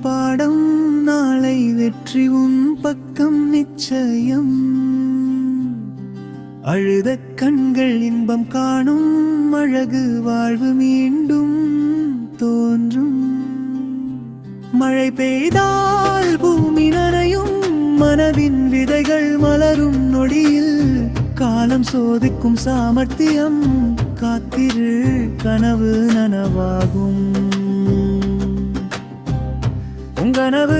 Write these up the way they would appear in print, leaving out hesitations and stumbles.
பாடம், நாளை வெற்றி உன் பக்கம் நிச்சயம். அழுத கண்கள் இன்பம் காணும், அழகு வாழ்வு மீண்டும் தோன்றும். மழை பெய்தால் பூமி நனையும், மனதின் விதைகள் மலரும் நொடியில். காலம் சோதிக்கும் சாமர்த்தியம், காத்திரு கனவு நனவாகும். உன் கனவு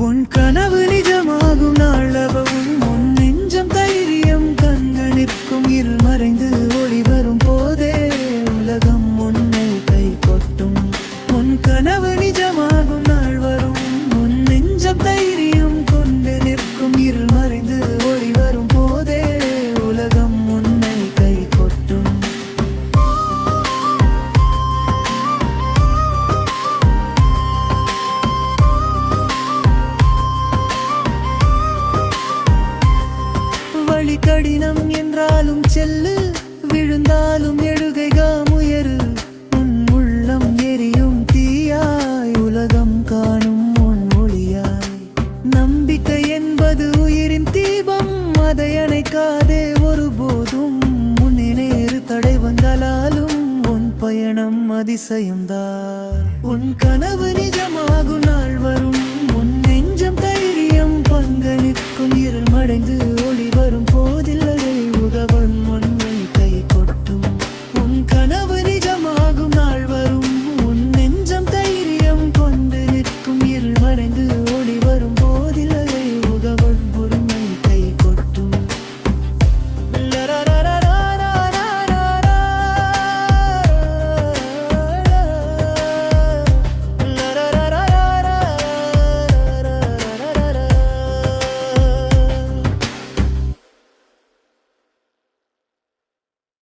உன் கனவு நிஜமாகும் நாளவும், உன் நெஞ்சம் தைரியம் கண்களிற்கும். இருள் மறைந்து ஒளி வரும் போதே உலகம் உன்னை கை கொட்டும். உன் கனவு நிஜமாகும் நாள் வரும், உன் நெஞ்சம் தைரியம் கொண்டு நிற்கும். இருள் மறைந்து ஒளி வரும் போதே உலகம் உன்னை கை கொட்டும். வழி கடினம் என்றாலும் செல்லு, விழுந்தாலும் எழுகைகா முயறு. உன் உள்ளம் எரியும் தீயாய், உலகம் காணும் உன் ஒளியாய். நம்பிக்கை என்பது உயிரின் தீபம், அதை அணைக்காதே ஒருபோதும். முன்னேறு தடை வந்தாலும் உன் பயணம் அதிசயம்தான். உன் கனவு நிஜமாகும் நாள் வரும், உன் நெஞ்சம் தைரியம் பங்களிக்கும். இருள் மறைந்து